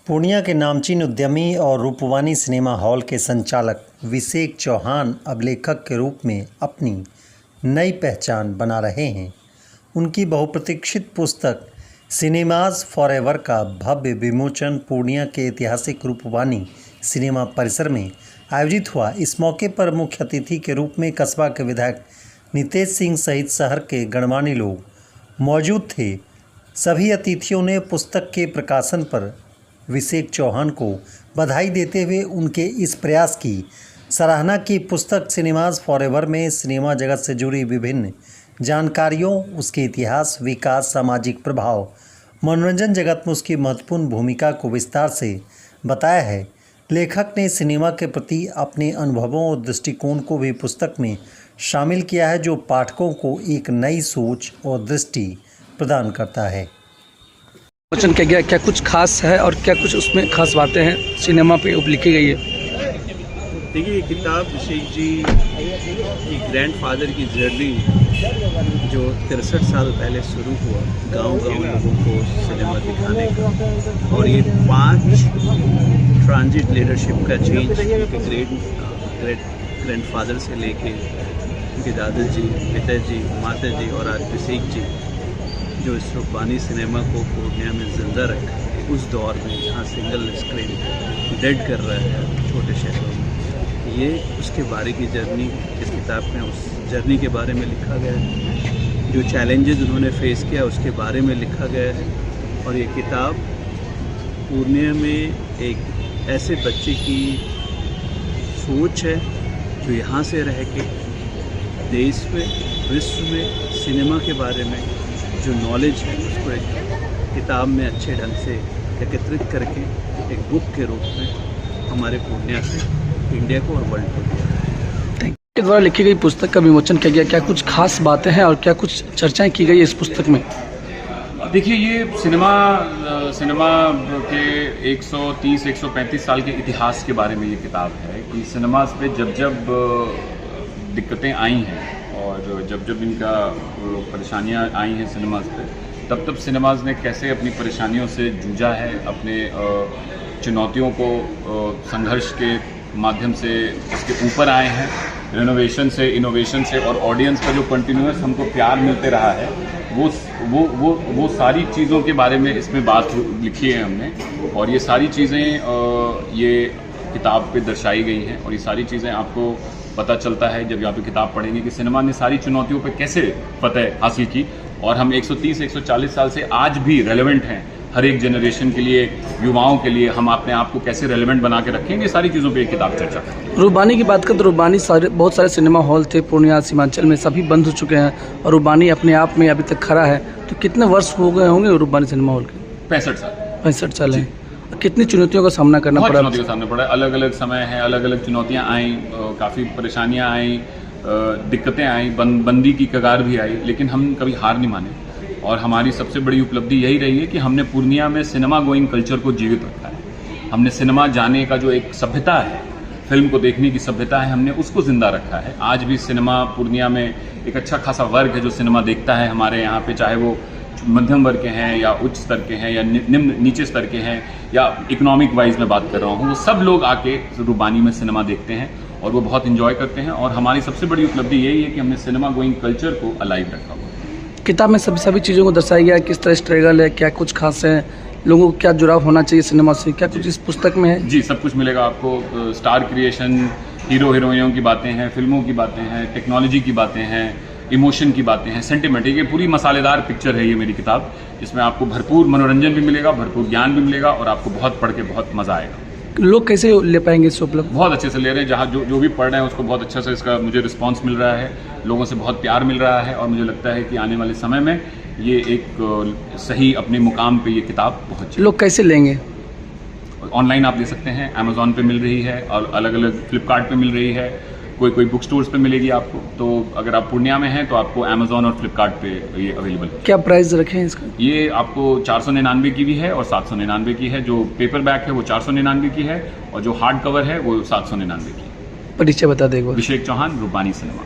पूर्णिया के नामचीन उद्यमी और रूपवानी सिनेमा हॉल के संचालक विशेक चौहान अब लेखक के रूप में अपनी नई पहचान बना रहे हैं। उनकी बहुप्रतीक्षित पुस्तक सिनेमाज फॉरएवर का भव्य विमोचन पूर्णिया के ऐतिहासिक रूपवानी सिनेमा परिसर में आयोजित हुआ। इस मौके पर मुख्य अतिथि के रूप में कस्बा के विधायक नितेश सिंह सहित शहर के गणमान्य लोग मौजूद थे। सभी अतिथियों ने पुस्तक के प्रकाशन पर विशेक चौहान को बधाई देते हुए उनके इस प्रयास की सराहना की। पुस्तक सिनेमाज फॉरएवर में सिनेमा जगत से जुड़ी विभिन्न जानकारियों, उसके इतिहास, विकास, सामाजिक प्रभाव, मनोरंजन जगत में उसकी महत्वपूर्ण भूमिका को विस्तार से बताया है। लेखक ने सिनेमा के प्रति अपने अनुभवों और दृष्टिकोण को भी पुस्तक में शामिल किया है, जो पाठकों को एक नई सोच और दृष्टि प्रदान करता है। वचन क्या गया, क्या कुछ खास है और क्या कुछ उसमें खास बातें हैं सिनेमा पे लिखी गई है? देखिए, ये किताब विशेक जी की ग्रैंडफादर की जर्नी जो 63 साल पहले शुरू हुआ गांव-गांव लोगों को सिनेमा दिखाने का, और ये 5 ट्रांजिट लीडरशिप का चेंज उनके ग्रैंडफादर से लेके उनके दादाजी, पिताजी, माताजी और आज विशेक जी जो इस रूपवानी सिनेमा को पूर्णिया में जिंदा रखा है उस दौर में जहाँ सिंगल स्क्रीन डेड कर रहा है छोटे शहरों में, ये उसके बारे की जर्नी इस किताब में उस जर्नी के बारे में लिखा गया है। जो चैलेंजेस उन्होंने फेस किया उसके बारे में लिखा गया है। और ये किताब पूर्णिया में एक ऐसे बच्चे की सोच है जो यहाँ से रह के देश में, विश्व में सिनेमा के बारे में जो नॉलेज है उसको एक किताब में अच्छे ढंग से एकत्रित करके एक बुक के रूप में हमारे पूर्णिया से इंडिया को और वर्ल्ड को दिया है। के द्वारा लिखी गई पुस्तक का विमोचन किया गया, क्या कुछ खास बातें हैं और क्या कुछ चर्चाएं की गई इस पुस्तक में? देखिए, ये सिनेमा के 130-135 साल के इतिहास के बारे में ये किताब है कि सिनेमास पे जब दिक्कतें आई हैं और जब इनका परेशानियां आई हैं सिनेमास पे, तब सिनेमाज ने कैसे अपनी परेशानियों से जूझा है, अपने चुनौतियों को संघर्ष के माध्यम से इसके ऊपर आए हैं, रेनोवेशन से, इनोवेशन से, और ऑडियंस का जो कंटिन्यूअस हमको प्यार मिलते रहा है वो सारी चीज़ों के बारे में इसमें बात लिखी है हमने। और ये सारी चीज़ें ये किताब पे दर्शाई गई हैं और ये सारी चीज़ें आपको पता चलता है जब यहाँ पे किताब पढ़ेंगे कि सिनेमा ने सारी चुनौतियों पे कैसे फतह हासिल की, और हम 130-140 साल से आज भी रेलेवेंट हैं हर एक जनरेशन के लिए, युवाओं के लिए हम अपने आप को कैसे रेलेवेंट बना के रखेंगे, सारी चीज़ों पे एक किताब चर्चा करें। रूपवानी की बात करें तो रूपवानी बहुत सारे सिनेमा हॉल थे पूर्णिया सीमांचल में, सभी बंद हो चुके हैं और रूपवानी अपने आप में अभी तक खड़ा है। तो कितने वर्ष हो गए होंगे रूपवानी सिनेमा हॉल के? 65 साल है। कितनी चुनौतियों का सामना करना पड़ा? चुनौतियों का सामना पड़ा, अलग अलग समय है, अलग अलग चुनौतियाँ आई, काफ़ी परेशानियाँ आई, दिक्कतें आई, बंदी की कगार भी आई, लेकिन हम कभी हार नहीं माने। और हमारी सबसे बड़ी उपलब्धि यही रही है कि हमने पूर्णिया में सिनेमा गोइंग कल्चर को जीवित रखा है। हमने सिनेमा जाने का जो एक सभ्यता है, फिल्म को देखने की सभ्यता है, हमने उसको जिंदा रखा है। आज भी सिनेमा पूर्णिया में एक अच्छा खासा वर्ग है जो सिनेमा देखता है हमारे यहाँ पे, चाहे वो मध्यम वर्ग के हैं या उच्च स्तर के हैं या नीचे स्तर के हैं या इकोनॉमिक वाइज में बात कर रहा हूँ, वो सब लोग आके रूपवानी में सिनेमा देखते हैं और वो बहुत इंजॉय करते हैं। और हमारी सबसे बड़ी उपलब्धि यही है कि हमने सिनेमा गोइंग कल्चर को अलाइव रखा हुआ है। किताब में सभी चीज़ों को दर्शाया गया है, किस तरह स्ट्रगल है, क्या कुछ खास है, लोगों को क्या जुड़ाव होना चाहिए सिनेमा से, क्या कुछ इस पुस्तक में है? जी, सब कुछ मिलेगा आपको। स्टार क्रिएशन, हीरो हीरोइनों की बातें हैं, फिल्मों की बातें हैं, टेक्नोलॉजी की बातें हैं, इमोशन की बातें हैं, सेंटिमेंट। ये पूरी मसालेदार पिक्चर है ये मेरी किताब, जिसमें आपको भरपूर मनोरंजन भी मिलेगा, भरपूर ज्ञान भी मिलेगा और आपको बहुत पढ़ के बहुत मज़ा आएगा। लोग कैसे ले पाएंगे इससे उपलब्ध? बहुत अच्छे से ले रहे हैं, जहाँ जो भी पढ़ रहे हैं उसको बहुत अच्छा से इसका मुझे रिस्पांस मिल रहा है, लोगों से बहुत प्यार मिल रहा है और मुझे लगता है कि आने वाले समय में ये एक सही अपने मुकाम पे ये किताब पहुँचे। लोग कैसे लेंगे? ऑनलाइन आप ले सकते हैं, अमेज़ॉन पे मिल रही है और अलग अलग फ्लिपकार्ट पे मिल रही है, कोई बुक स्टोर्स पे मिलेगी आपको। तो अगर आप पूर्णिया में हैं तो आपको अमेज़ॉन और फ्लिपकार्ट पे ये अवेलेबल है। क्या प्राइस रखे हैं इसका? ये आपको 499 की भी है और 799 की है। जो पेपर बैक है वो 499 की है और जो हार्ड कवर है वो 799 की है। परिचय बता देगा। विशेक चौहान, रूपवानी सिनेमा।